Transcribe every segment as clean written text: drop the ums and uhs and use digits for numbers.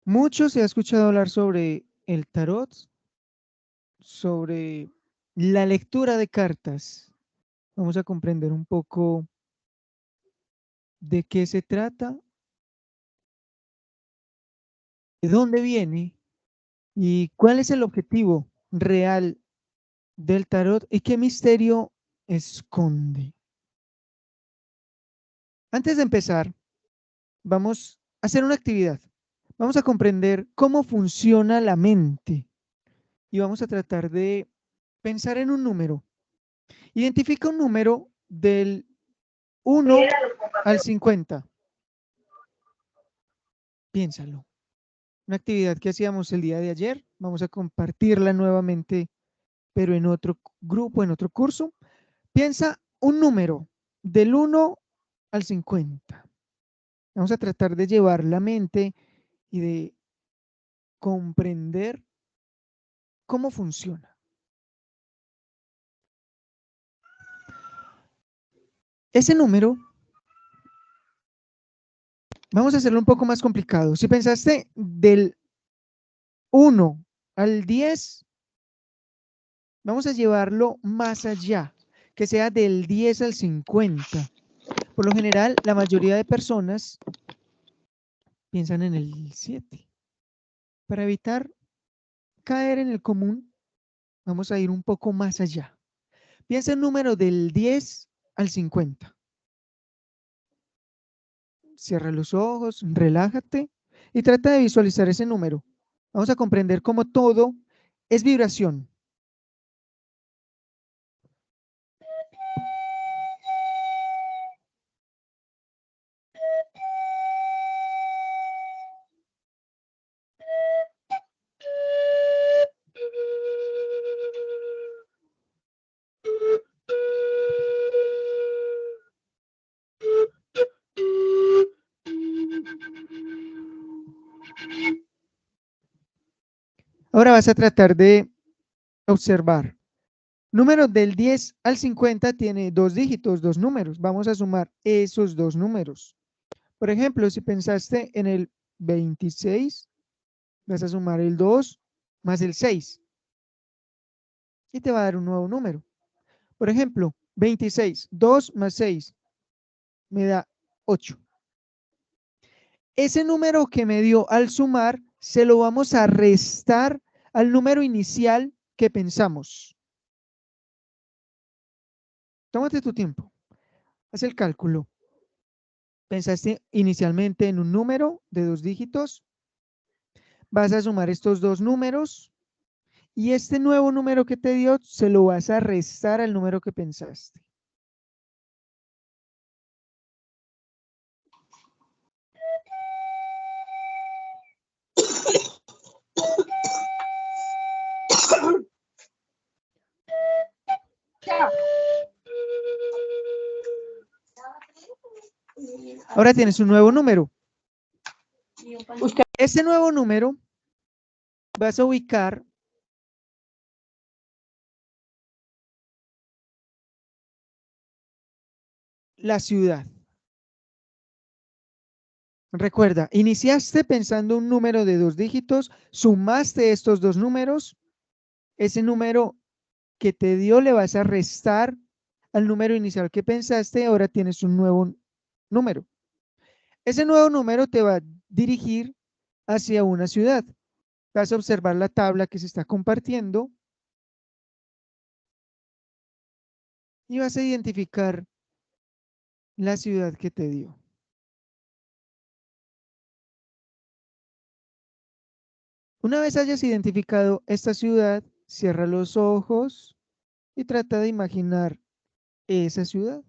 Mucho se ha escuchado hablar sobre el tarot, sobre la lectura de cartas. Vamos a comprender un poco de qué se trata, de dónde viene y cuál es el objetivo real del tarot y qué misterio esconde. Antes de empezar, vamos a hacer una actividad. Vamos a comprender cómo funciona la mente y vamos a tratar de pensar en un número. Identifica un número del 1 al 50. Piénsalo. Una actividad que hacíamos el día de ayer. Vamos a compartirla nuevamente, pero en otro grupo, en otro curso. Piensa un número del 1 al 50. Vamos a tratar de llevar la mente y de comprender cómo funciona. Ese número, vamos a hacerlo un poco más complicado. Si pensaste del 1 al 10, vamos a llevarlo más allá, que sea del 10 al 50. Por lo general, la mayoría de personas piensan en el 7. Para evitar caer en el común, vamos a ir un poco más allá. Piensa en número del 10 al 50. Cierra los ojos, relájate y trata de visualizar ese número. Vamos a comprender cómo todo es vibración. Ahora vas a tratar de observar. Número del 10 al 50 tiene dos dígitos, dos números. Vamos a sumar esos dos números. Por ejemplo, si pensaste en el 26, vas a sumar el 2 más el 6 y te va a dar un nuevo número. Por ejemplo, 26, 2 más 6 me da 8. Ese número que me dio al sumar se lo vamos a restar al número inicial que pensamos. Tómate tu tiempo, haz el cálculo. Pensaste inicialmente en un número de dos dígitos, vas a sumar estos dos números y este nuevo número que te dio se lo vas a restar al número que pensaste. Ahora tienes un nuevo número. Ese nuevo número vas a ubicar la ciudad. Recuerda, iniciaste pensando un número de dos dígitos, sumaste estos dos números, ese número que te dio le vas a restar al número inicial que pensaste, ahora tienes un nuevo número. Ese nuevo número te va a dirigir hacia una ciudad. Vas a observar la tabla que se está compartiendo y vas a identificar la ciudad que te dio. Una vez hayas identificado esta ciudad, cierra los ojos y trata de imaginar esa ciudad.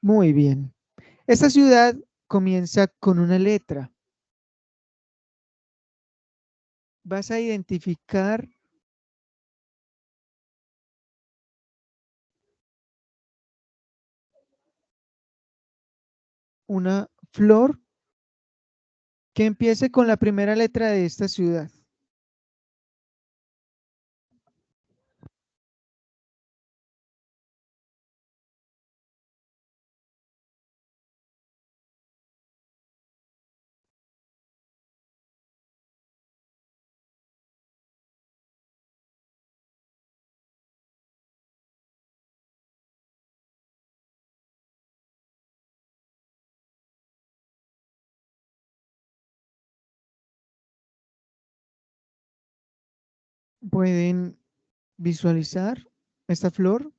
Muy bien. Esta ciudad comienza con una letra. Vas a identificar una flor que empiece con la primera letra de esta ciudad. ¿Pueden visualizar esta flor?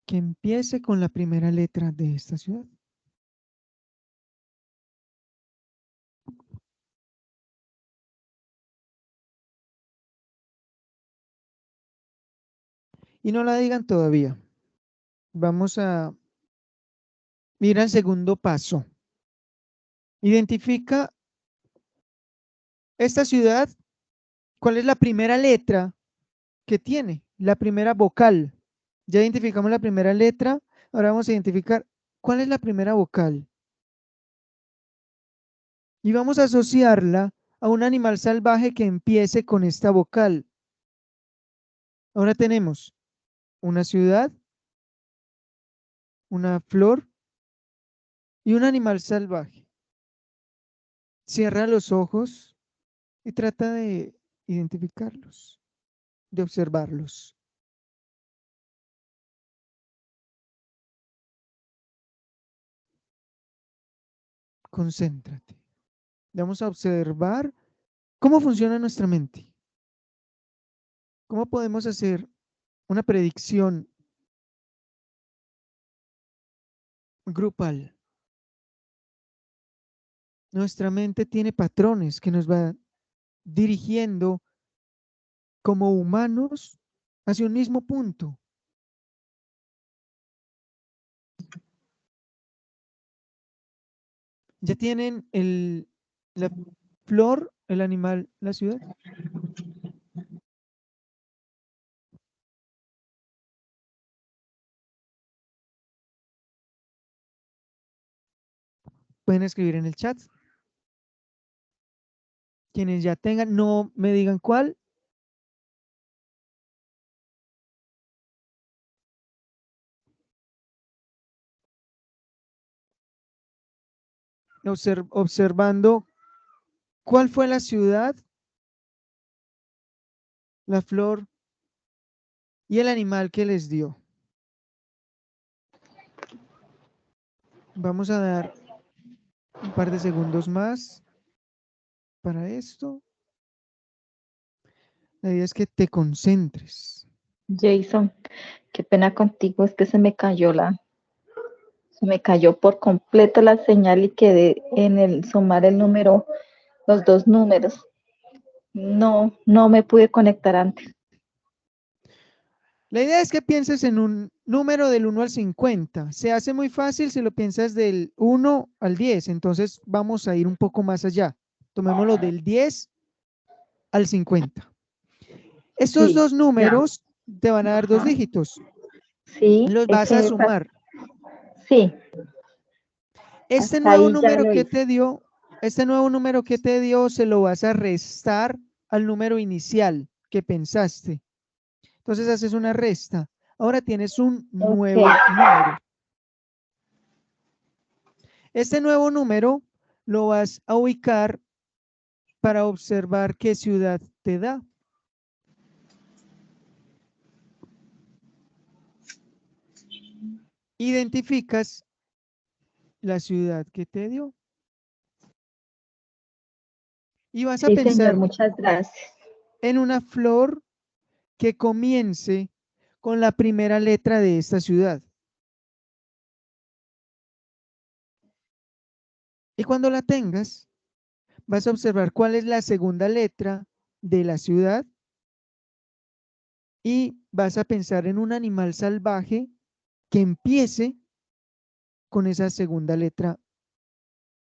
Que empiece con la primera letra de esta ciudad. Y no la digan todavía. Vamos a ir al segundo paso. Identifica esta ciudad, ¿cuál es la primera letra que tiene? La primera vocal. Ya identificamos la primera letra, ahora vamos a identificar cuál es la primera vocal. Y vamos a asociarla a un animal salvaje que empiece con esta vocal. Ahora tenemos una ciudad, una flor y un animal salvaje. Cierra los ojos y trata de identificarlos, de observarlos. Concéntrate. Vamos a observar cómo funciona nuestra mente. ¿Cómo podemos hacer una predicción grupal? Nuestra mente tiene patrones que nos va dirigiendo como humanos hacia un mismo punto. Ya tienen la flor, el animal, la ciudad. Pueden escribir en el chat. Quienes ya tengan, no me digan cuál. Observando cuál fue la ciudad, la flor y el animal que les dio. Vamos a dar un par de segundos más para esto. La idea es que te concentres. Jason, qué pena contigo, es que se me cayó por completo la señal y quedé en el sumar el número, los dos números. No me pude conectar antes. La idea es que pienses en un número del 1 al 50. Se hace muy fácil si lo piensas del 1 al 10. Entonces vamos a ir un poco más allá. Tomémoslo del 10 al 50. Estos Sí, dos ya. números te van a dar dos Ajá. dígitos. Sí, Los vas a sumar. sí, Este hasta nuevo ahí ya número lo que hice. te dio, se lo vas a restar al número inicial que pensaste. Entonces haces una resta. Ahora tienes un Ok, nuevo número. Este nuevo número lo vas a ubicar para observar qué ciudad te da. Identificas la ciudad que te dio y vas a sí, señor, pensar muchas gracias. en una flor que comience con la primera letra de esta ciudad. Y cuando la tengas, vas a observar cuál es la segunda letra de la ciudad y vas a pensar en un animal salvaje que empiece con esa segunda letra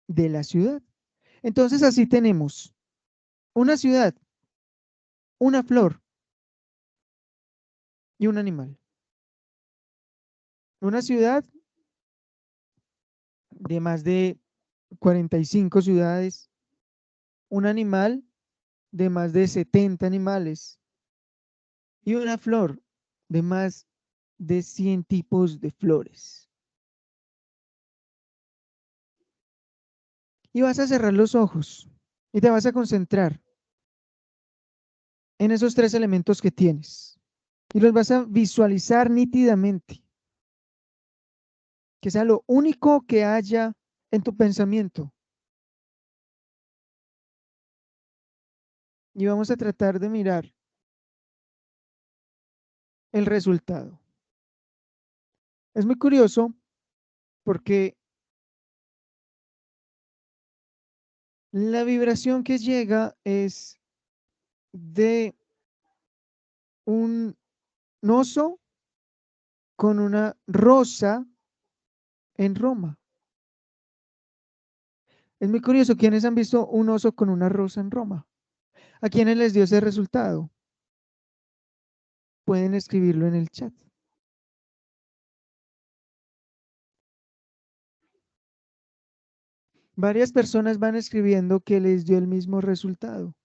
de la ciudad. Entonces así tenemos una ciudad, una flor y un animal. Una ciudad de más de 45 ciudades, un animal de más de 70 animales y una flor de más de 100 tipos de flores. Y vas a cerrar los ojos y te vas a concentrar en esos tres elementos que tienes y los vas a visualizar nítidamente, que sea lo único que haya en tu pensamiento. Y vamos a tratar de mirar el resultado. Es muy curioso porque la vibración que llega es de un oso con una rosa en Roma. Es muy curioso, ¿quiénes han visto un oso con una rosa en Roma? ¿A quiénes les dio ese resultado? Pueden escribirlo en el chat. Varias personas van escribiendo que les dio el mismo resultado.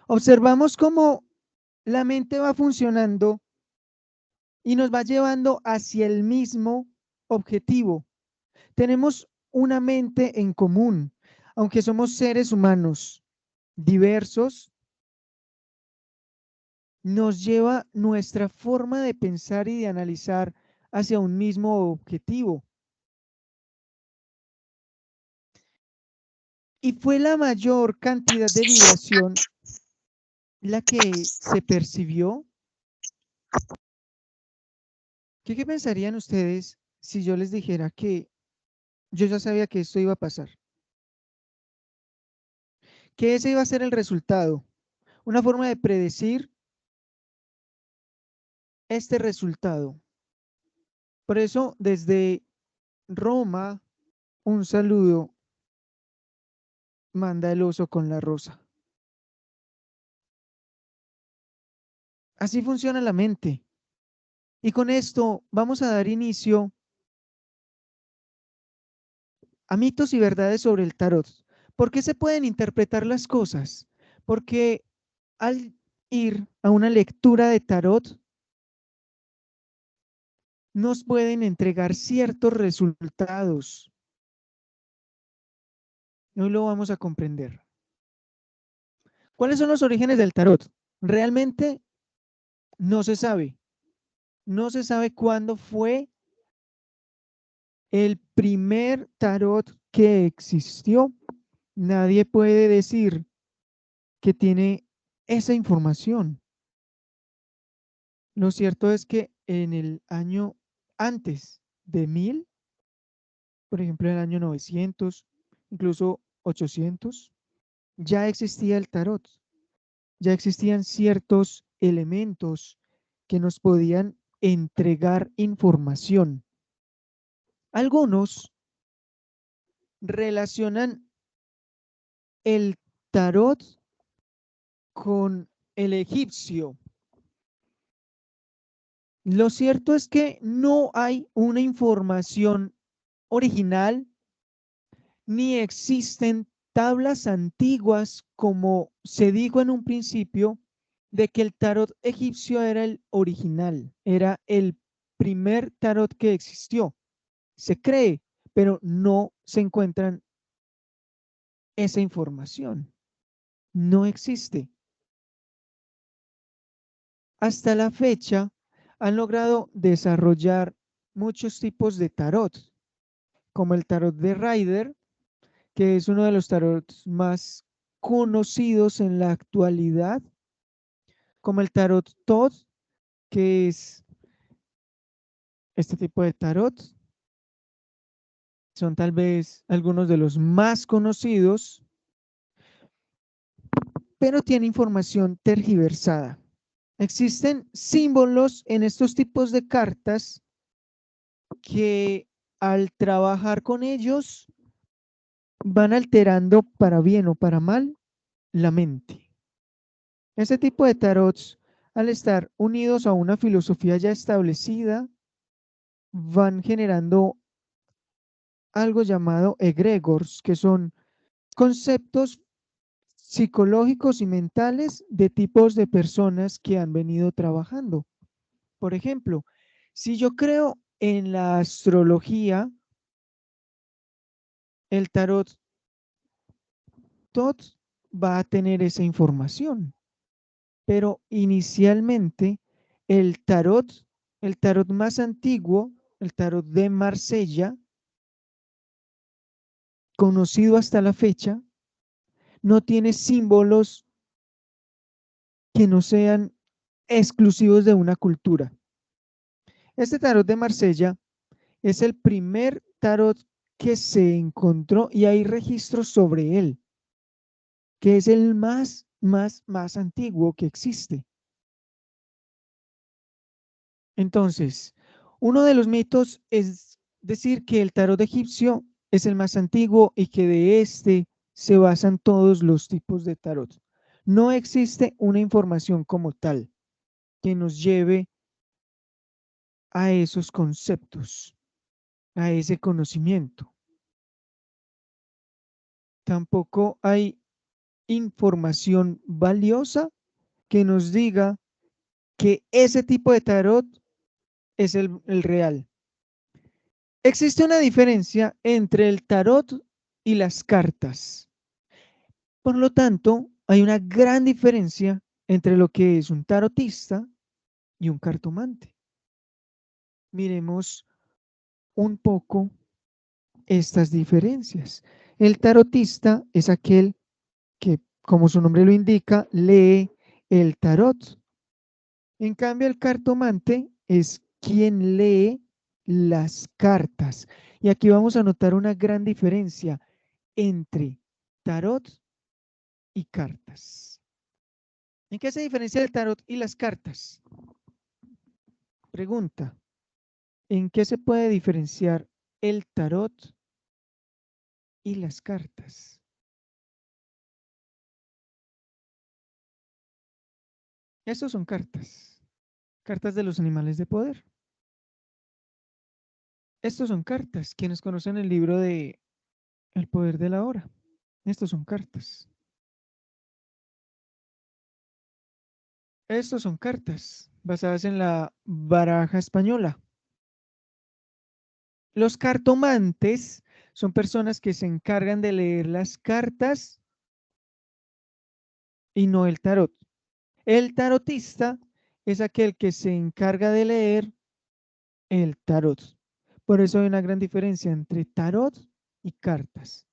Observamos cómo la mente va funcionando y nos va llevando hacia el mismo objetivo. Tenemos una mente en común, aunque somos seres humanos diversos, nos lleva nuestra forma de pensar y de analizar hacia un mismo objetivo. Y fue la mayor cantidad de vibración la que se percibió. ¿Qué pensarían ustedes si yo les dijera que yo ya sabía que esto iba a pasar? Que ese iba a ser el resultado. Una forma de predecir este resultado. Por eso, desde Roma, un saludo manda el oso con la rosa. Así funciona la mente. Y con esto vamos a dar inicio a mitos y verdades sobre el tarot. ¿Por qué se pueden interpretar las cosas? Porque al ir a una lectura de tarot, nos pueden entregar ciertos resultados. Hoy lo vamos a comprender. ¿Cuáles son los orígenes del tarot? Realmente no se sabe. No se sabe cuándo fue el primer tarot que existió. Nadie puede decir que tiene esa información. Lo cierto es que en el año antes de 1000, por ejemplo, en el año 900, incluso 800, ya existía el tarot. Ya existían ciertos elementos que nos podían entregar información. Algunos relacionan el tarot con el egipcio. Lo cierto es que no hay una información original ni existen tablas antiguas como se dijo en un principio de que el tarot egipcio era el original, era el primer tarot que existió. Se cree, pero no se encuentran esa información. No existe. Hasta la fecha han logrado desarrollar muchos tipos de tarot, como el tarot de Rider, que es uno de los tarots más conocidos en la actualidad, como el tarot Todd, que es este tipo de tarot. Son tal vez algunos de los más conocidos, pero tiene información tergiversada. Existen símbolos en estos tipos de cartas que al trabajar con ellos van alterando para bien o para mal la mente. Este tipo de tarots al estar unidos a una filosofía ya establecida, van generando algo llamado egregores, que son conceptos psicológicos y mentales de tipos de personas que han venido trabajando. Por ejemplo, si yo creo en la astrología, el tarot tot va a tener esa información, pero inicialmente el tarot más antiguo, el tarot de Marsella, conocido hasta la fecha, no tiene símbolos que no sean exclusivos de una cultura. Este tarot de Marsella es el primer tarot que se encontró y hay registros sobre él, que es el más antiguo que existe. Entonces, uno de los mitos es decir que el tarot egipcio es el más antiguo y que de este se basan todos los tipos de tarot. No existe una información como tal que nos lleve a esos conceptos, a ese conocimiento. Tampoco hay información valiosa que nos diga que ese tipo de tarot es el real. Existe una diferencia entre el tarot y las cartas. Por lo tanto, hay una gran diferencia entre lo que es un tarotista y un cartomante. Miremos un poco estas diferencias. El tarotista es aquel que, como su nombre lo indica, lee el tarot. En cambio, el cartomante es quien lee las cartas. Y aquí vamos a notar una gran diferencia entre tarot y cartas. ¿En qué se diferencia el tarot y las cartas? Pregunta. ¿En qué se puede diferenciar el tarot y las cartas? Estos son cartas. Cartas de los animales de poder. Estos son cartas. Quienes conocen el libro de El poder de la hora. Estos son cartas. Estos son cartas basadas en la baraja española. Los cartomantes son personas que se encargan de leer las cartas y no el tarot. El tarotista es aquel que se encarga de leer el tarot. Por eso hay una gran diferencia entre tarot y cartas.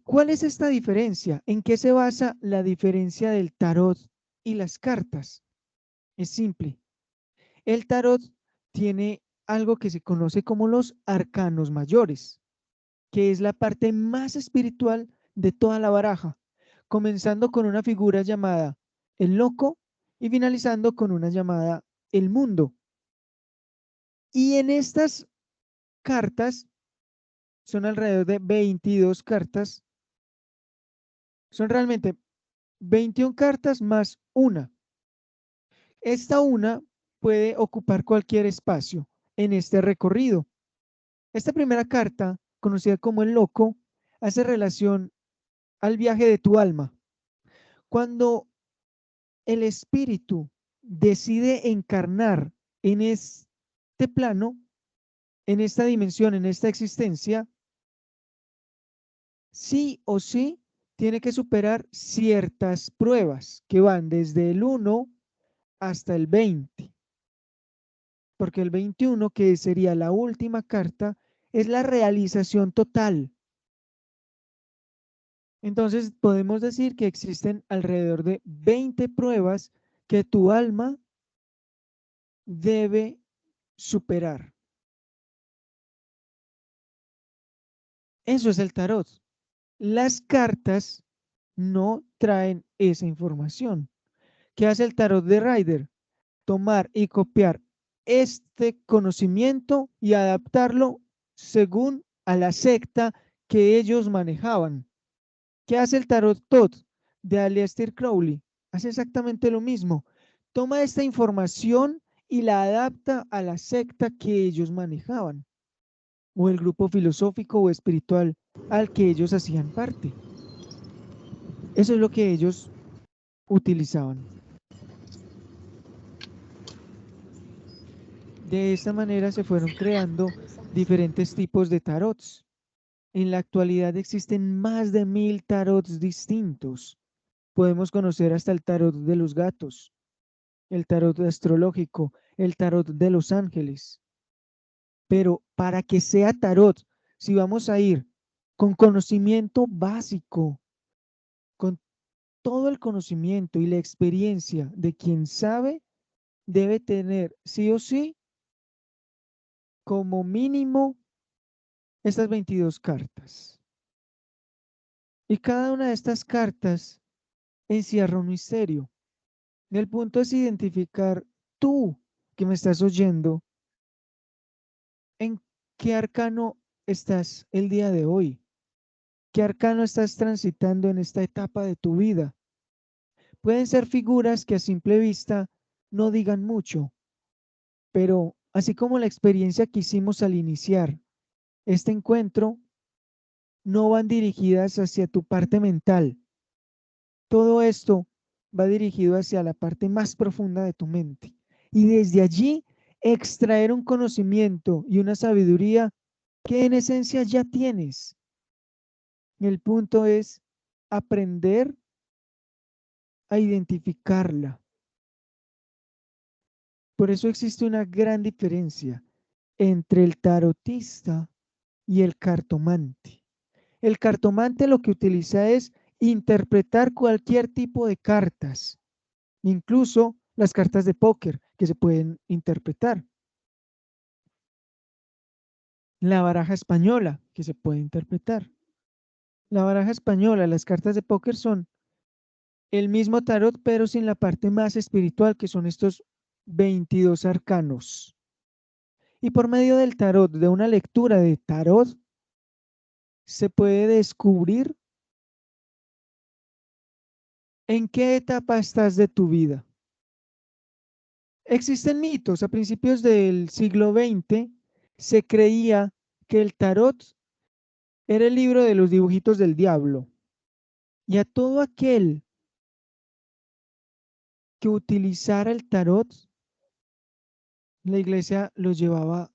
¿Cuál es esta diferencia? ¿En qué se basa la diferencia del tarot y las cartas? Es simple. El tarot tiene algo que se conoce como los arcanos mayores, que es la parte más espiritual de toda la baraja, comenzando con una figura llamada el loco y finalizando con una llamada el mundo. Y en estas cartas, son alrededor de 22 cartas, son realmente 21 cartas más una. Esta una puede ocupar cualquier espacio en este recorrido. Esta primera carta, conocida como el loco, hace relación al viaje de tu alma. Cuando el espíritu decide encarnar en este plano, en esta dimensión, en esta existencia, sí o sí tiene que superar ciertas pruebas que van desde el 1 hasta el 20. Porque el 21, que sería la última carta, es la realización total. Entonces podemos decir que existen alrededor de 20 pruebas que tu alma debe superar. Eso es el tarot. Las cartas no traen esa información. ¿Qué hace el tarot de Rider? Tomar y copiar este conocimiento y adaptarlo según a la secta que ellos manejaban. ¿Qué hace el tarot Tot de Aleister Crowley? Hace exactamente lo mismo. toma esta información y la adapta a la secta que ellos manejaban, o el grupo filosófico o espiritual al que ellos hacían parte. Eso es lo que ellos utilizaban. De esta manera se fueron creando diferentes tipos de tarots. En la actualidad existen más de 1000 tarots distintos. Podemos conocer hasta el tarot de los gatos, el tarot astrológico, el tarot de los ángeles. Pero para que sea tarot, si vamos a ir con conocimiento básico, con todo el conocimiento y la experiencia de quien sabe, debe tener sí o sí como mínimo estas 22 cartas. Y cada una de estas cartas encierra un misterio. El punto es identificar tú que me estás oyendo, en qué arcano estás el día de hoy, qué arcano estás transitando en esta etapa de tu vida. Pueden ser figuras que a simple vista no digan mucho, pero así como la experiencia que hicimos al iniciar este encuentro, no van dirigidas hacia tu parte mental. Todo esto va dirigido hacia la parte más profunda de tu mente. Y desde allí extraer un conocimiento y una sabiduría que en esencia ya tienes. El punto es aprender a identificarla. Por eso existe una gran diferencia entre el tarotista y el cartomante. El cartomante lo que utiliza es interpretar cualquier tipo de cartas, incluso las cartas de póker que se pueden interpretar. La baraja española que se puede interpretar. La baraja española, las cartas de póker son el mismo tarot, pero sin la parte más espiritual, que son estos 22 arcanos. Y por medio del tarot, de una lectura de tarot, se puede descubrir en qué etapa estás de tu vida. Existen mitos. A principios del siglo XX se creía que el tarot era el libro de los dibujitos del diablo. Y a todo aquel que utilizara el tarot, la iglesia lo llevaba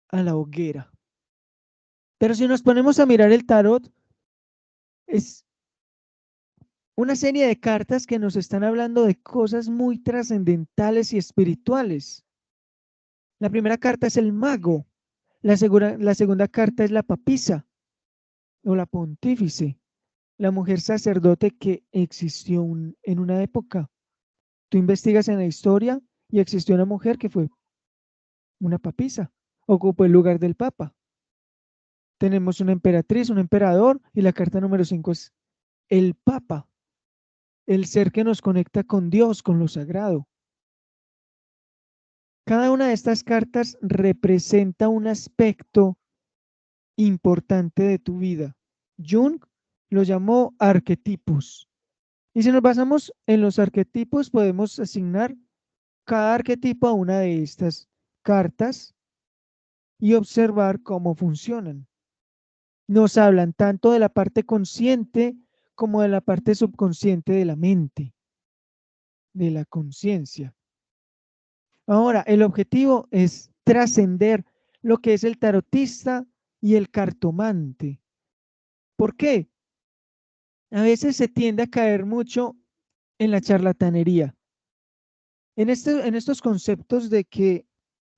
a la hoguera. Pero si nos ponemos a mirar el tarot, es una serie de cartas que nos están hablando de cosas muy trascendentales y espirituales. La primera carta es el mago, la segunda carta es la papisa o la pontífice, la mujer sacerdote que existió en una época. Tú investigas en la historia y existió una mujer que fue una papisa, ocupó el lugar del papa. Tenemos una emperatriz, un emperador, y la carta número 5 es el papa, el ser que nos conecta con Dios, con lo sagrado. Cada una de estas cartas representa un aspecto importante de tu vida. Jung lo llamó arquetipos. Y si nos basamos en los arquetipos, podemos asignar cada arquetipo a una de estas cartas y observar cómo funcionan. Nos hablan tanto de la parte consciente como de la parte subconsciente de la mente, de la conciencia. Ahora, el objetivo es trascender lo que es el tarotista y el cartomante. ¿Por qué? A veces se tiende a caer mucho en la charlatanería, en estos conceptos de que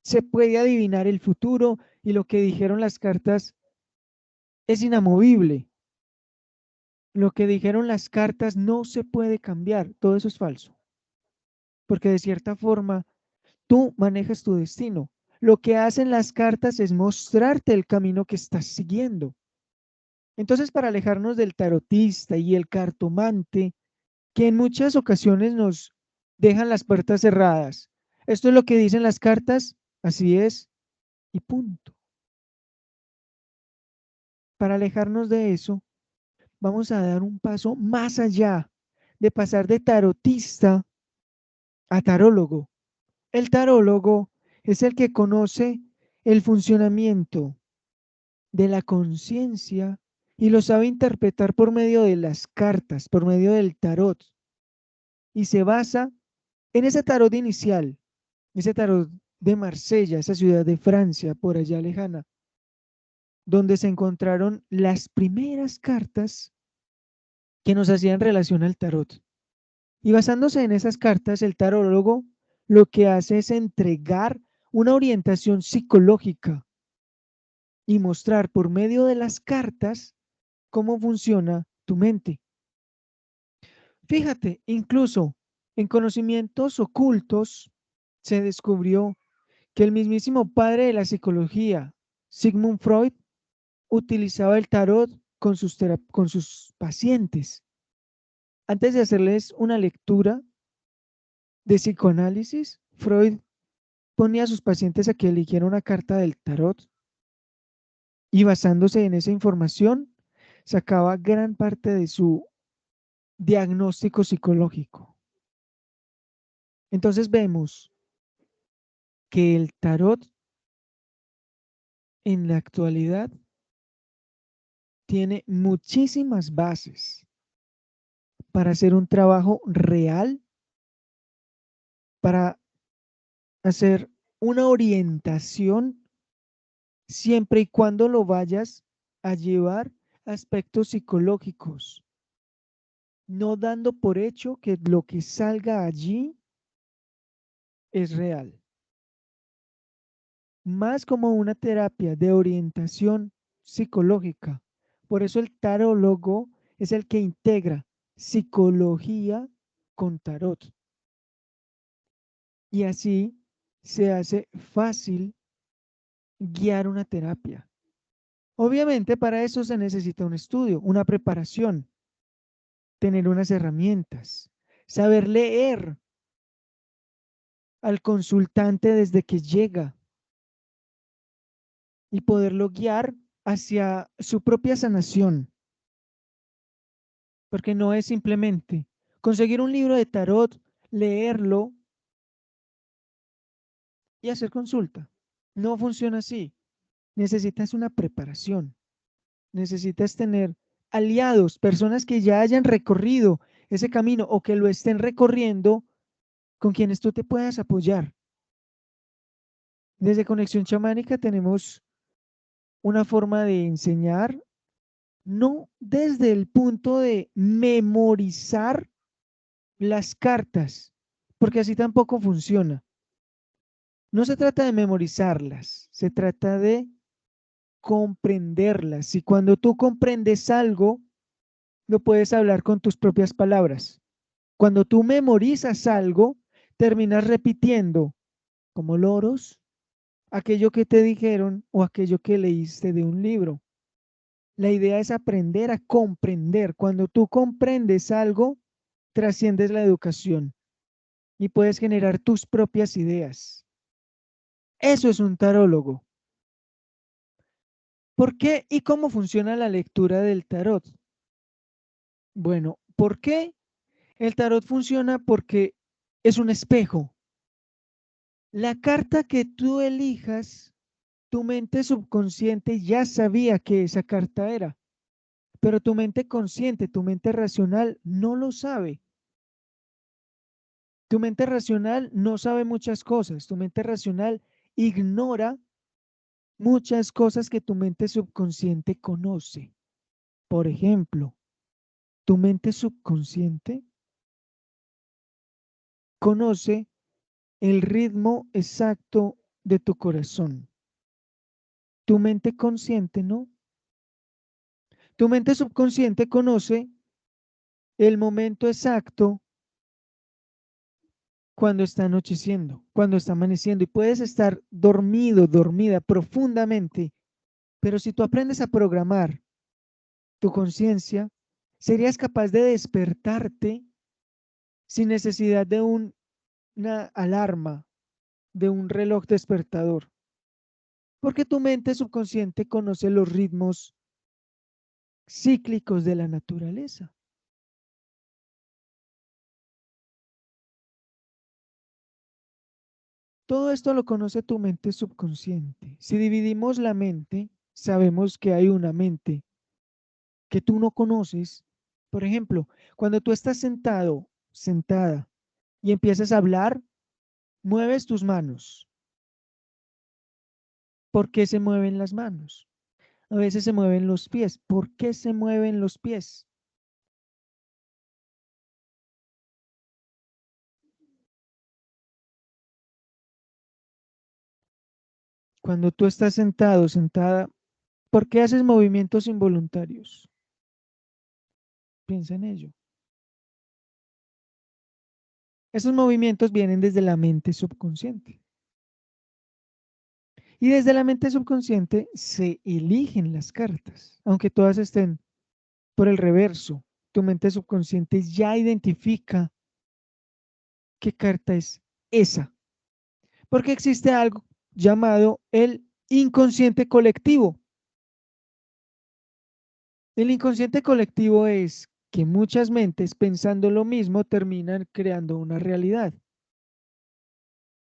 se puede adivinar el futuro y lo que dijeron las cartas es inamovible. Lo que dijeron las cartas no se puede cambiar, todo eso es falso, porque de cierta forma tú manejas tu destino. Lo que hacen las cartas es mostrarte el camino que estás siguiendo. Entonces, para alejarnos del tarotista y el cartomante, que en muchas ocasiones nos dejan las puertas cerradas, esto es lo que dicen las cartas, así es, y punto. Para alejarnos de eso, vamos a dar un paso más allá de pasar de tarotista a tarólogo. El tarólogo es el que conoce el funcionamiento de la conciencia y lo sabe interpretar por medio de las cartas, por medio del tarot. Y se basa en ese tarot inicial, ese tarot de Marsella, esa ciudad de Francia, por allá lejana, donde se encontraron las primeras cartas que nos hacían relación al tarot. Y basándose en esas cartas, el tarólogo lo que hace es entregar una orientación psicológica y mostrar por medio de las cartas cómo funciona tu mente. Fíjate, incluso en conocimientos ocultos se descubrió que el mismísimo padre de la psicología, Sigmund Freud, utilizaba el tarot con sus pacientes. Antes de hacerles una lectura de psicoanálisis, Freud ponía a sus pacientes a que eligieran una carta del tarot y basándose en esa información sacaba gran parte de su diagnóstico psicológico. Entonces vemos que el tarot en la actualidad tiene muchísimas bases para hacer un trabajo real, para hacer una orientación siempre y cuando lo vayas a llevar a aspectos psicológicos, no dando por hecho que lo que salga allí es real. Más como una terapia de orientación psicológica. Por eso el tarólogo es el que integra psicología con tarot. Y así se hace fácil guiar una terapia. Obviamente para eso se necesita un estudio, una preparación, tener unas herramientas, saber leer al consultante desde que llega y poderlo guiar hacia su propia sanación. Porque no es simplemente conseguir un libro de tarot, leerlo y hacer consulta. No funciona así. Necesitas una preparación. Necesitas tener aliados, personas que ya hayan recorrido ese camino o que lo estén recorriendo con quienes tú te puedas apoyar. Desde Conexión Chamánica tenemos una forma de enseñar, no desde el punto de memorizar las cartas, porque así tampoco funciona. No se trata de memorizarlas, se trata de comprenderlas. Y cuando tú comprendes algo, lo puedes hablar con tus propias palabras. Cuando tú memorizas algo, terminas repitiendo como loros aquello que te dijeron o aquello que leíste de un libro. La idea es aprender a comprender. Cuando tú comprendes algo, trasciendes la educación y puedes generar tus propias ideas. Eso es un tarólogo. ¿Por qué y cómo funciona la lectura del tarot? Bueno, ¿por qué? El tarot funciona porque es un espejo. La carta que tú elijas, tu mente subconsciente ya sabía que esa carta era, pero tu mente consciente, tu mente racional no lo sabe. Tu mente racional no sabe muchas cosas, tu mente racional ignora muchas cosas que tu mente subconsciente conoce. Por ejemplo, tu mente subconsciente conoce el ritmo exacto de tu corazón. Tu mente consciente no. Tu mente subconsciente conoce el momento exacto cuando está anocheciendo, cuando está amaneciendo y puedes estar dormido, dormida profundamente, pero si tú aprendes a programar tu conciencia, serías capaz de despertarte sin necesidad de una alarma, de un reloj despertador, porque tu mente subconsciente conoce los ritmos cíclicos de la naturaleza. Todo esto lo conoce tu mente subconsciente. Si dividimos la mente, sabemos que hay una mente que tú no conoces. Por ejemplo, cuando tú estás sentado, sentada, y empiezas a hablar, mueves tus manos. ¿Por qué se mueven las manos? A veces se mueven los pies. ¿Por qué se mueven los pies? Cuando tú estás sentado, sentada, ¿por qué haces movimientos involuntarios? Piensa en ello. Esos movimientos vienen desde la mente subconsciente. Y desde la mente subconsciente se eligen las cartas, aunque todas estén por el reverso. Tu mente subconsciente ya identifica qué carta es esa, porque existe algo llamado el inconsciente colectivo. El inconsciente colectivo es que muchas mentes pensando lo mismo terminan creando una realidad.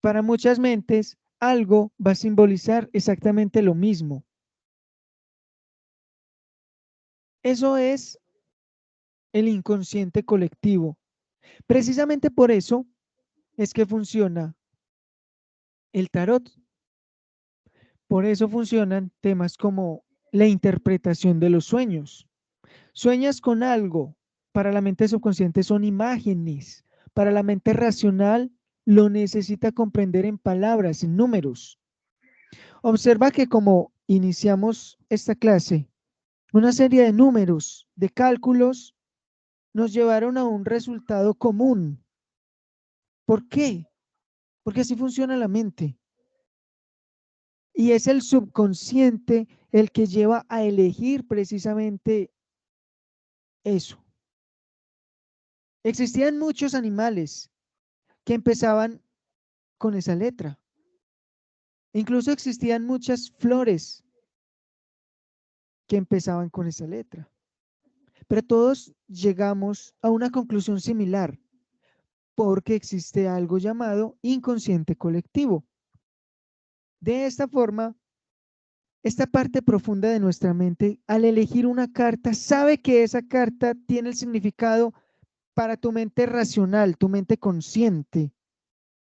Para muchas mentes, algo va a simbolizar exactamente lo mismo. Eso es el inconsciente colectivo. Precisamente por eso es que funciona el tarot. Por eso funcionan temas como la interpretación de los sueños. Sueñas con algo. Para la mente subconsciente son imágenes. Para la mente racional lo necesita comprender en palabras, en números. Observa que como iniciamos esta clase, una serie de números, de cálculos, nos llevaron a un resultado común. ¿Por qué? Porque así funciona la mente. Y es el subconsciente el que lleva a elegir precisamente eso. Existían muchos animales que empezaban con esa letra. Incluso existían muchas flores que empezaban con esa letra. Pero todos llegamos a una conclusión similar, porque existe algo llamado inconsciente colectivo. De esta forma, esta parte profunda de nuestra mente, al elegir una carta, sabe que esa carta tiene el significado para tu mente racional, tu mente consciente,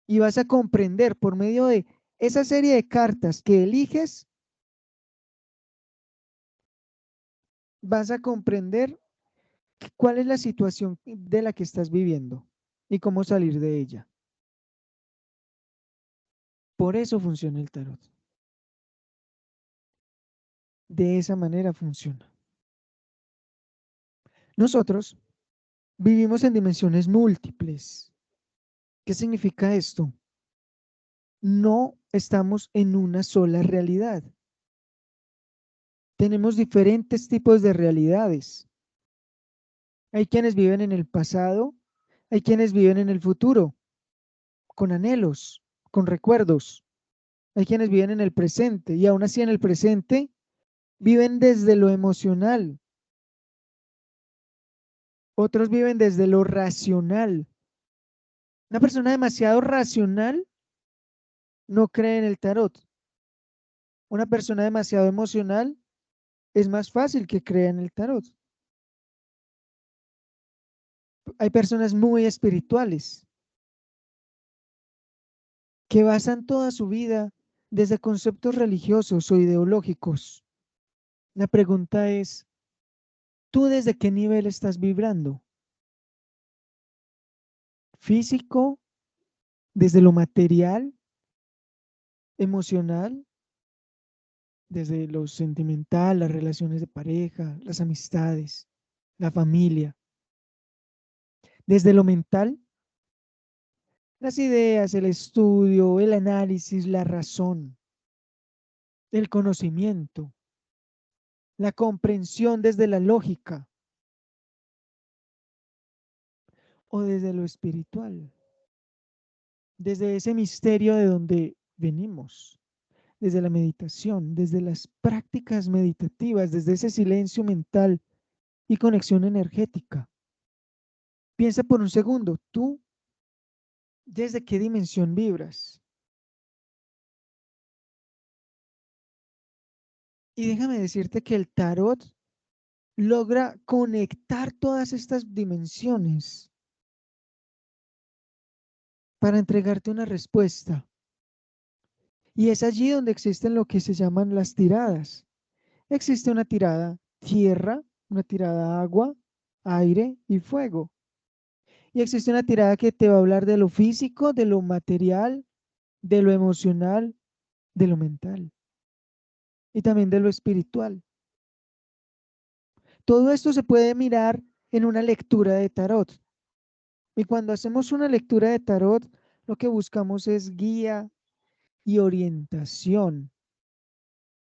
y vas a comprender por medio de esa serie de cartas que eliges, vas a comprender cuál es la situación de la que estás viviendo y cómo salir de ella. Por eso funciona el tarot. De esa manera funciona. Nosotros vivimos en dimensiones múltiples. ¿Qué significa esto? No estamos en una sola realidad. Tenemos diferentes tipos de realidades. Hay quienes viven en el pasado, hay quienes viven en el futuro, con anhelos, con recuerdos. Hay quienes viven en el presente y aún así en el presente viven desde lo emocional. Otros viven desde lo racional. Una persona demasiado racional no cree en el tarot. Una persona demasiado emocional es más fácil que crea en el tarot. Hay personas muy espirituales que basan toda su vida desde conceptos religiosos o ideológicos. La pregunta es, ¿tú desde qué nivel estás vibrando? ¿Físico? ¿Desde lo material? ¿Emocional? ¿Desde lo sentimental, las relaciones de pareja, las amistades, la familia? ¿Desde lo mental? Las ideas, el estudio, el análisis, la razón, el conocimiento, la comprensión desde la lógica o desde lo espiritual, desde ese misterio de donde venimos, desde la meditación, desde las prácticas meditativas, desde ese silencio mental y conexión energética. Piensa por un segundo, ¿tú desde qué dimensión vibras? Y déjame decirte que el tarot logra conectar todas estas dimensiones para entregarte una respuesta. Y es allí donde existen lo que se llaman las tiradas. Existe una tirada tierra, una tirada agua, aire y fuego. Y existe una tirada que te va a hablar de lo físico, de lo material, de lo emocional, de lo mental y también de lo espiritual. Todo esto se puede mirar en una lectura de tarot. Y cuando hacemos una lectura de tarot, lo que buscamos es guía y orientación.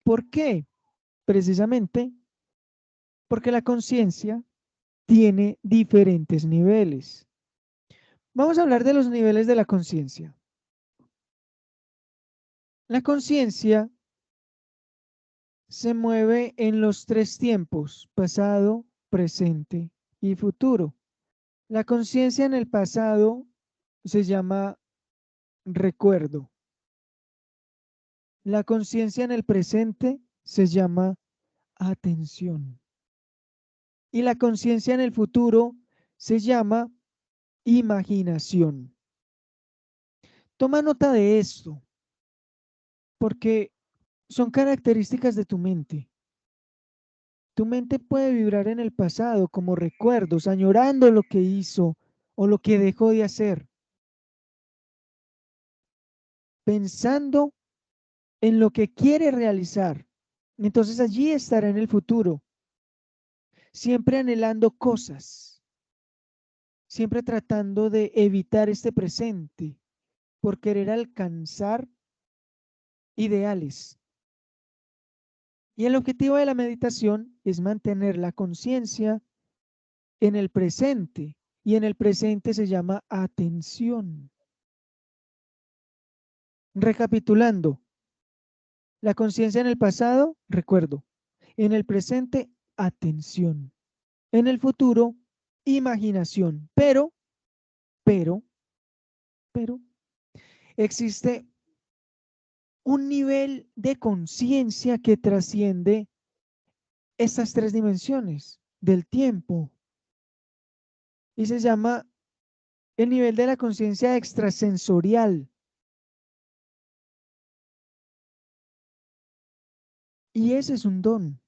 ¿Por qué? Precisamente porque la conciencia tiene diferentes niveles. Vamos a hablar de los niveles de la conciencia. La conciencia se mueve en los tres tiempos: pasado, presente y futuro. La conciencia en el pasado se llama recuerdo. La conciencia en el presente se llama atención. Y la conciencia en el futuro se llama imaginación. Toma nota de esto, porque son características de tu mente. Tu mente puede vibrar en el pasado como recuerdos, añorando lo que hizo o lo que dejó de hacer, pensando en lo que quiere realizar. Entonces allí estará en el futuro, siempre anhelando cosas, siempre tratando de evitar este presente por querer alcanzar ideales. Y el objetivo de la meditación es mantener la conciencia en el presente, y en el presente se llama atención. Recapitulando, la conciencia en el pasado, recuerdo; en el presente, atención; en el futuro, imaginación. Pero, existe un nivel de conciencia que trasciende estas tres dimensiones del tiempo y se llama el nivel de la conciencia extrasensorial. Y ese es un don,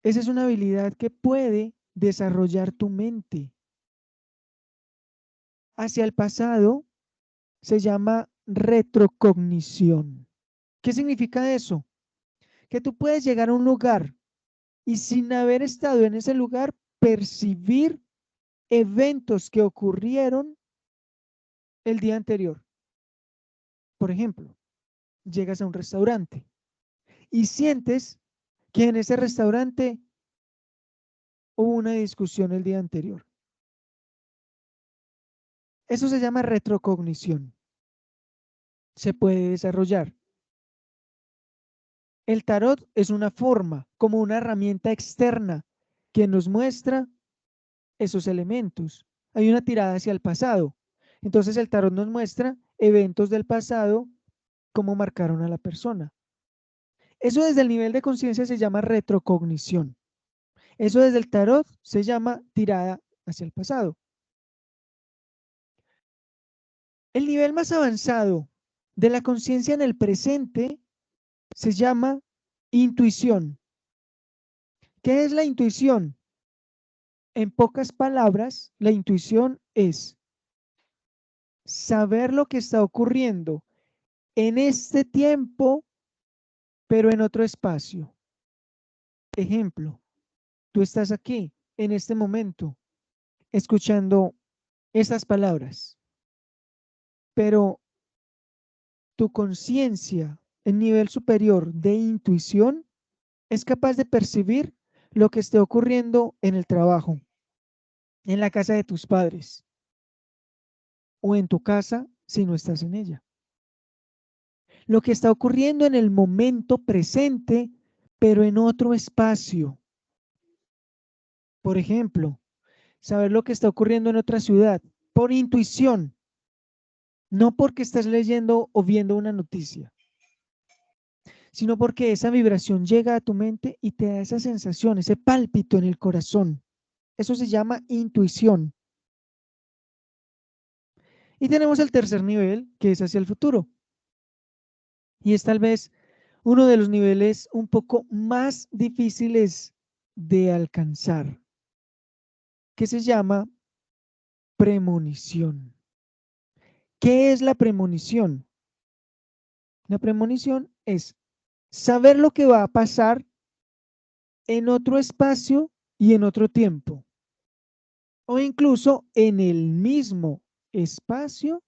esa es una habilidad que puede desarrollar tu mente. Hacia el pasado se llama retrocognición. ¿Qué significa eso? Que tú puedes llegar a un lugar y, sin haber estado en ese lugar, percibir eventos que ocurrieron el día anterior. Por ejemplo, llegas a un restaurante y sientes que en ese restaurante hubo una discusión el día anterior. Eso se llama retrocognición. Se puede desarrollar. El tarot es una forma, como una herramienta externa que nos muestra esos elementos. Hay una tirada hacia el pasado. Entonces el tarot nos muestra eventos del pasado, cómo marcaron a la persona. Eso desde el nivel de conciencia se llama retrocognición. Eso desde el tarot se llama tirada hacia el pasado. El nivel más avanzado de la conciencia en el presente se llama intuición. ¿Qué es la intuición? En pocas palabras, la intuición es saber lo que está ocurriendo en este tiempo, pero en otro espacio. Ejemplo, tú estás aquí, en este momento, escuchando estas palabras, pero tu conciencia en nivel superior de intuición es capaz de percibir lo que esté ocurriendo en el trabajo, en la casa de tus padres o en tu casa si no estás en ella. Lo que está ocurriendo en el momento presente, pero en otro espacio. Por ejemplo, saber lo que está ocurriendo en otra ciudad por intuición, no porque estás leyendo o viendo una noticia. sino porque esa vibración llega a tu mente y te da esa sensación, ese pálpito en el corazón. Eso se llama intuición. Y tenemos el tercer nivel, que es hacia el futuro. Y es tal vez uno de los niveles un poco más difíciles de alcanzar, que se llama premonición. ¿Qué es la premonición? La premonición es saber lo que va a pasar en otro espacio y en otro tiempo, o incluso en el mismo espacio,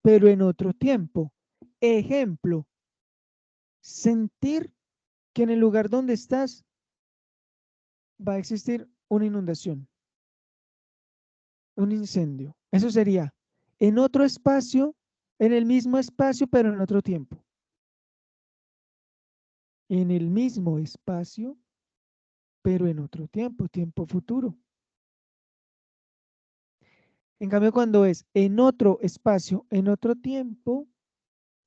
pero en otro tiempo. Ejemplo, sentir que en el lugar donde estás va a existir una inundación, un incendio. Eso sería en otro espacio, en el mismo espacio, pero en otro tiempo. En el mismo espacio, pero en otro tiempo, tiempo futuro. En cambio, cuando es en otro espacio, en otro tiempo,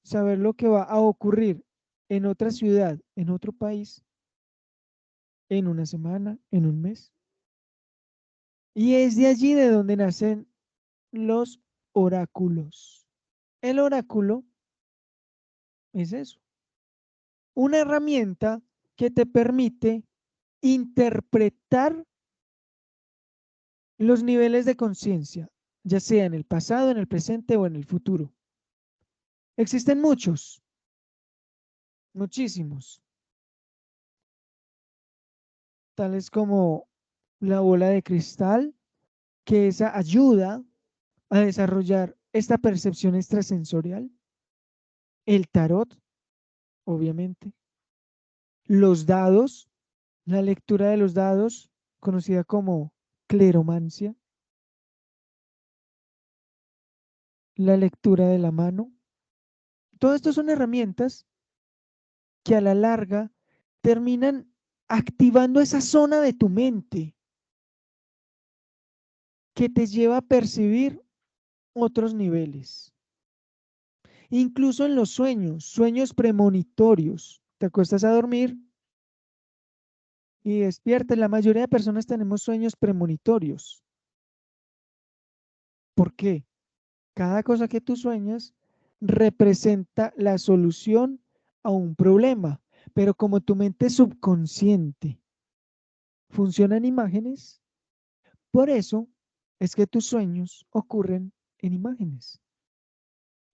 saber lo que va a ocurrir en otra ciudad, en otro país, en una semana, en un mes. Y es de allí de donde nacen los oráculos. El oráculo es eso, una herramienta que te permite interpretar los niveles de conciencia, ya sea en el pasado, en el presente o en el futuro. Existen muchos, muchísimos, tales como la bola de cristal, que esa ayuda a desarrollar esta percepción extrasensorial, el tarot, obviamente, los dados, la lectura de los dados, conocida como cleromancia, la lectura de la mano. Todo esto son herramientas que a la larga terminan activando esa zona de tu mente que te lleva a percibir otros niveles. Incluso en los sueños, sueños premonitorios. Te acuestas a dormir y despiertas. La mayoría de personas tenemos sueños premonitorios. ¿Por qué? Cada cosa que tú sueñas representa la solución a un problema, pero como tu mente subconsciente funciona en imágenes, por eso es que tus sueños ocurren en imágenes.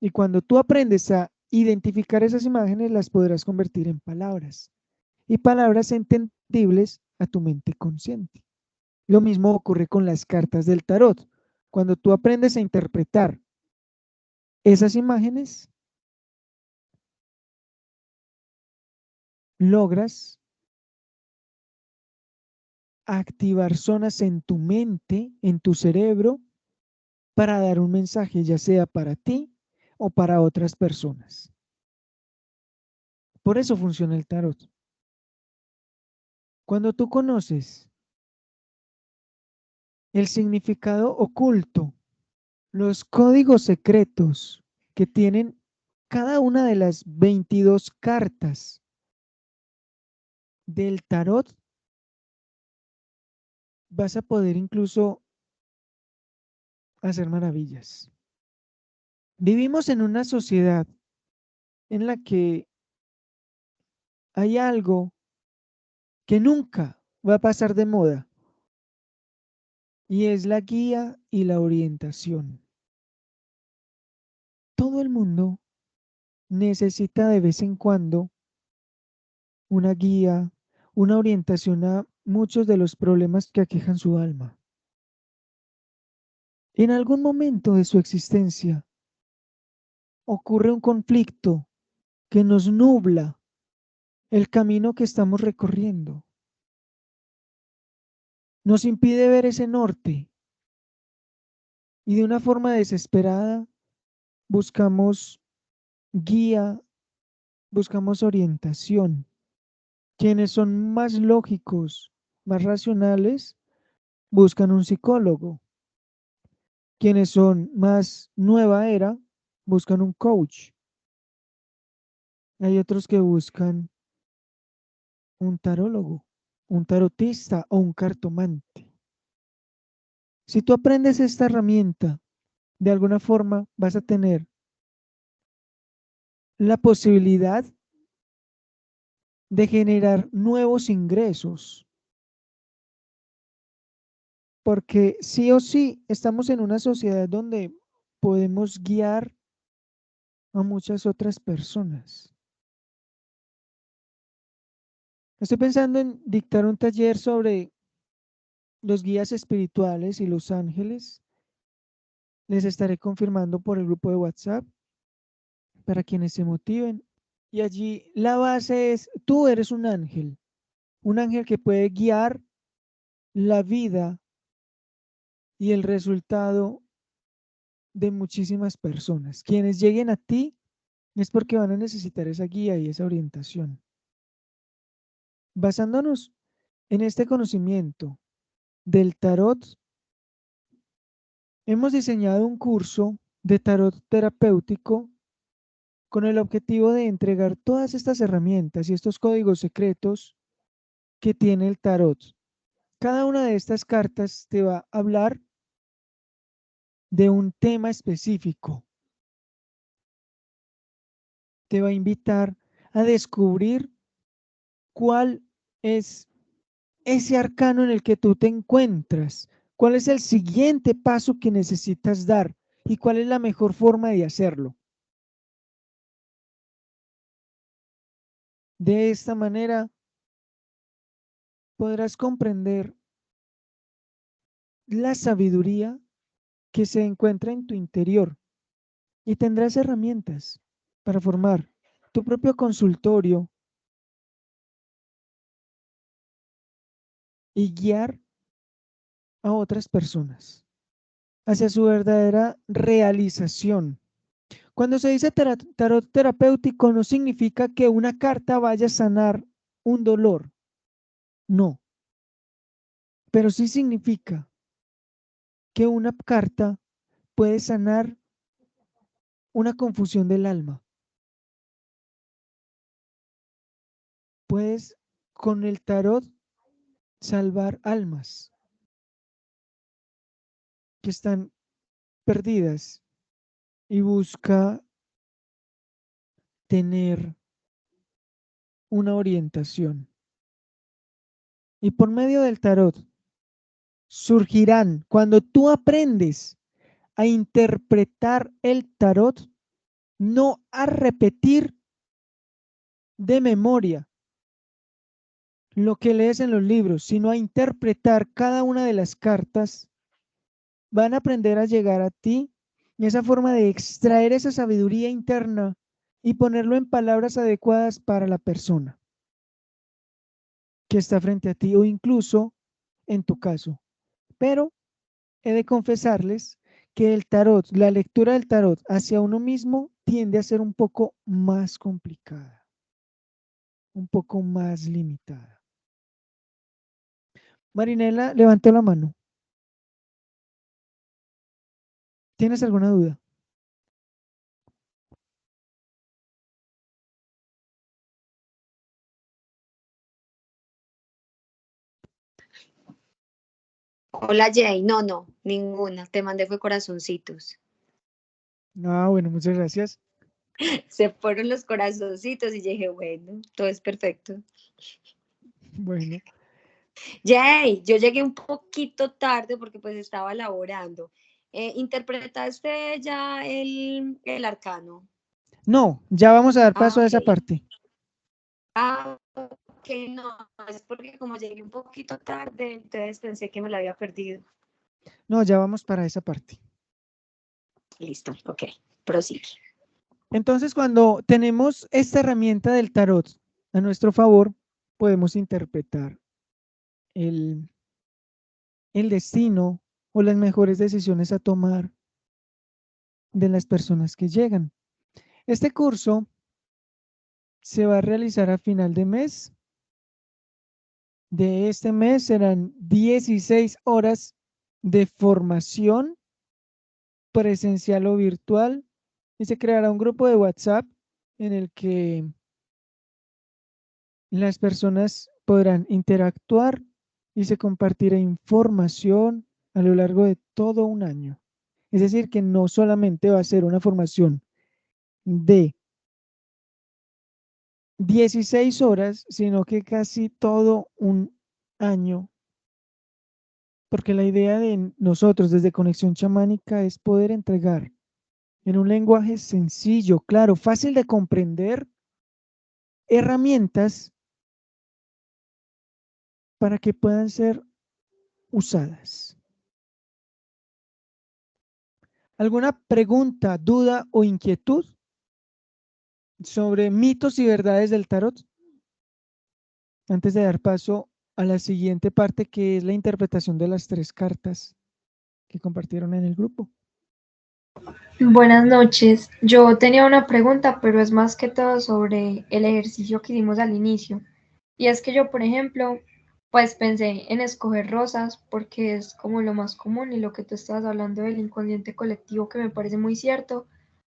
Y cuando tú aprendes a identificar esas imágenes, las podrás convertir en palabras y palabras entendibles a tu mente consciente. Lo mismo ocurre con las cartas del tarot. Cuando tú aprendes a interpretar esas imágenes, logras activar zonas en tu mente, en tu cerebro, para dar un mensaje, ya sea para ti o para otras personas. Por eso funciona el tarot. Cuando tú conoces el significado oculto, los códigos secretos que tienen cada una de las 22 cartas del tarot, vas a poder incluso hacer maravillas. Vivimos en una sociedad en la que hay algo que nunca va a pasar de moda y es la guía y la orientación. Todo el mundo necesita de vez en cuando una guía, una orientación a muchos de los problemas que aquejan su alma. En algún momento de su existencia ocurre un conflicto que nos nubla el camino que estamos recorriendo. Nos impide ver ese norte y de una forma desesperada buscamos guía, buscamos orientación. Quienes son más lógicos, más racionales, buscan un psicólogo. Quienes son más nueva era, buscan un coach. Hay otros que buscan un tarólogo, un tarotista o un cartomante. Si tú aprendes esta herramienta, de alguna forma vas a tener la posibilidad de generar nuevos ingresos, porque sí o sí estamos en una sociedad donde podemos guiar a muchas otras personas. Estoy pensando en dictar un taller sobre los guías espirituales y los ángeles. Les estaré confirmando por el grupo de WhatsApp para quienes se motiven. Y allí la base es, tú eres un ángel que puede guiar la vida y el resultado de muchísimas personas. Quienes lleguen a ti es porque van a necesitar esa guía y esa orientación. Basándonos en este conocimiento del tarot, hemos diseñado un curso de tarot terapéutico con el objetivo de entregar todas estas herramientas y estos códigos secretos que tiene el tarot. Cada una de estas cartas te va a hablar de un tema específico. Te va a invitar a descubrir cuál es ese arcano en el que tú te encuentras, cuál es el siguiente paso que necesitas dar y cuál es la mejor forma de hacerlo. De esta manera podrás comprender la sabiduría que se encuentra en tu interior y tendrás herramientas para formar tu propio consultorio y guiar a otras personas hacia su verdadera realización. Cuando se dice tarot terapéutico no significa que una carta vaya a sanar un dolor, no, pero sí significa que una carta puede sanar una confusión del alma. Puedes con el tarot salvar almas que están perdidas y busca tener una orientación. Y por medio del tarot surgirán, cuando tú aprendes a interpretar el tarot, no a repetir de memoria lo que lees en los libros, sino a interpretar cada una de las cartas, van a aprender a llegar a ti y esa forma de extraer esa sabiduría interna y ponerlo en palabras adecuadas para la persona que está frente a ti o incluso en tu caso. Pero he de confesarles que el tarot, la lectura del tarot hacia uno mismo tiende a ser un poco más complicada, un poco más limitada. Marinela levantó la mano. ¿Tienes alguna duda? Hola Jay, no, ninguna. Te mandé fue corazoncitos. Ah, bueno, muchas gracias. Se fueron los corazoncitos y dije, bueno, todo es perfecto. Bueno, Jay, yo llegué un poquito tarde porque pues estaba laborando. ¿Interpretaste ya el arcano? no, ya vamos a dar paso a Ok. esa parte. Ok, no, es porque como llegué un poquito tarde, entonces pensé que me la había perdido. No, ya vamos para esa parte. Listo, ok, prosigue. Entonces, cuando tenemos esta herramienta del tarot a nuestro favor, podemos interpretar el, el destino o las mejores decisiones a tomar de las personas que llegan. Este curso se va a realizar a final de mes. De este mes serán 16 horas de formación presencial o virtual y se creará un grupo de WhatsApp en el que las personas podrán interactuar y se compartirá información a lo largo de todo un año. Es decir, que no solamente va a ser una formación de 16 horas, sino que casi todo un año, porque la idea de nosotros desde Conexión Chamánica es poder entregar en un lenguaje sencillo, claro, fácil de comprender, herramientas para que puedan ser usadas. ¿Alguna pregunta, duda o inquietud sobre mitos y verdades del tarot? Antes de dar paso a la siguiente parte, que es la interpretación de las 3 cartas que compartieron en el grupo. Buenas noches. Yo tenía una pregunta, pero es más que todo sobre el ejercicio que hicimos al inicio. Y es que yo, por ejemplo, pues pensé en escoger rosas porque es como lo más común y lo que tú estabas hablando del inconsciente colectivo que me parece muy cierto,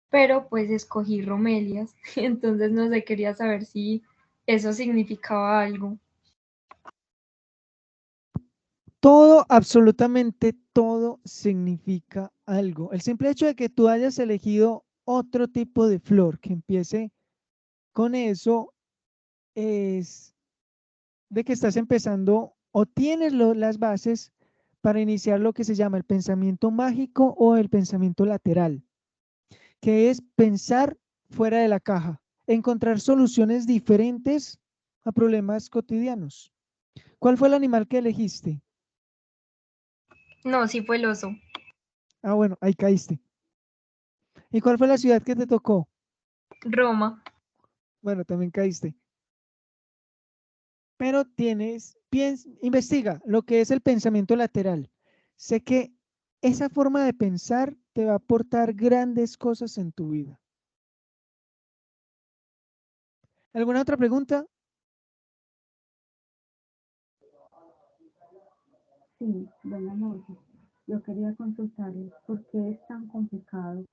pero pues escogí bromelias. Entonces no sé, quería saber si eso significaba algo. Todo, absolutamente todo significa algo. El simple hecho de que tú hayas elegido otro tipo de flor que empiece con eso es de que estás empezando o tienes las bases para iniciar lo que se llama el pensamiento mágico o el pensamiento lateral, que es pensar fuera de la caja, encontrar soluciones diferentes a problemas cotidianos. ¿Cuál fue el animal que elegiste? No, sí fue el oso. Ah, bueno, ahí caíste. ¿Y cuál fue la ciudad que te tocó? Roma. Bueno, también caíste. Pero investiga lo que es el pensamiento lateral. Sé que esa forma de pensar te va a aportar grandes cosas en tu vida. ¿Alguna otra pregunta? Sí, buenas noches. Yo quería consultarles por qué es tan complicado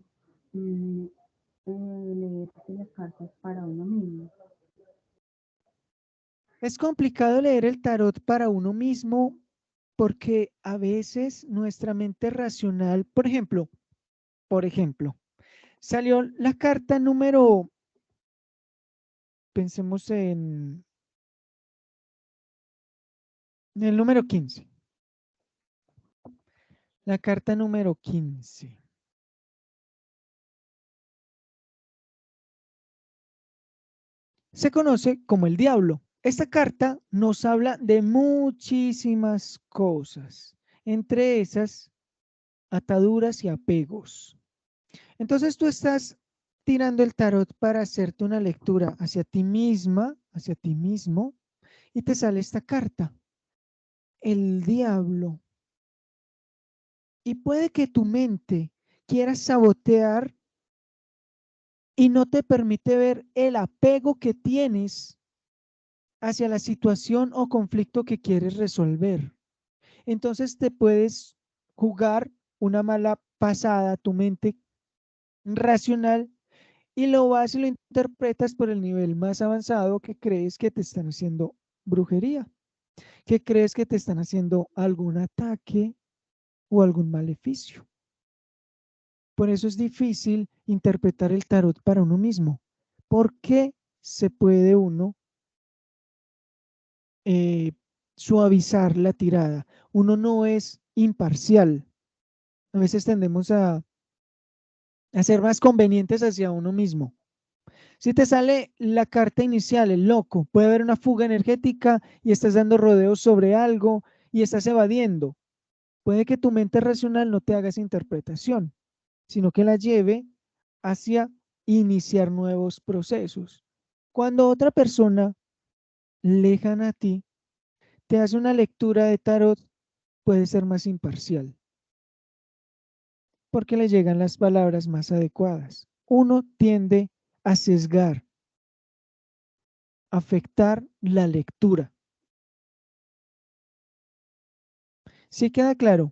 leerse las cartas para uno mismo. Es complicado leer el tarot para uno mismo porque a veces nuestra mente racional, por ejemplo, salió la carta número, pensemos en el número 15. La carta número 15. Se conoce como el diablo. Esta carta nos habla de muchísimas cosas, entre esas ataduras y apegos. Entonces tú estás tirando el tarot para hacerte una lectura hacia ti misma, hacia ti mismo, y te sale esta carta, el diablo. Y puede que tu mente quiera sabotear y no te permite ver el apego que tienes hacia la situación o conflicto que quieres resolver. Entonces te puedes jugar una mala pasada a tu mente racional y lo vas y lo interpretas por el nivel más avanzado que crees que te están haciendo brujería, que crees que te están haciendo algún ataque o algún maleficio. Por eso es difícil interpretar el tarot para uno mismo, porque se puede uno eh, suavizar la tirada. Uno no es imparcial. A veces tendemos a ser más convenientes hacia uno mismo. Si te sale la carta inicial, el loco, puede haber una fuga energética y estás dando rodeos sobre algo y estás evadiendo. Puede que tu mente racional no te haga esa interpretación, sino que la lleve hacia iniciar nuevos procesos. Cuando otra persona lejana a ti te hace una lectura de tarot, puede ser más imparcial, porque le llegan las palabras más adecuadas. Uno tiende a sesgar, afectar la lectura. ¿Sí queda claro?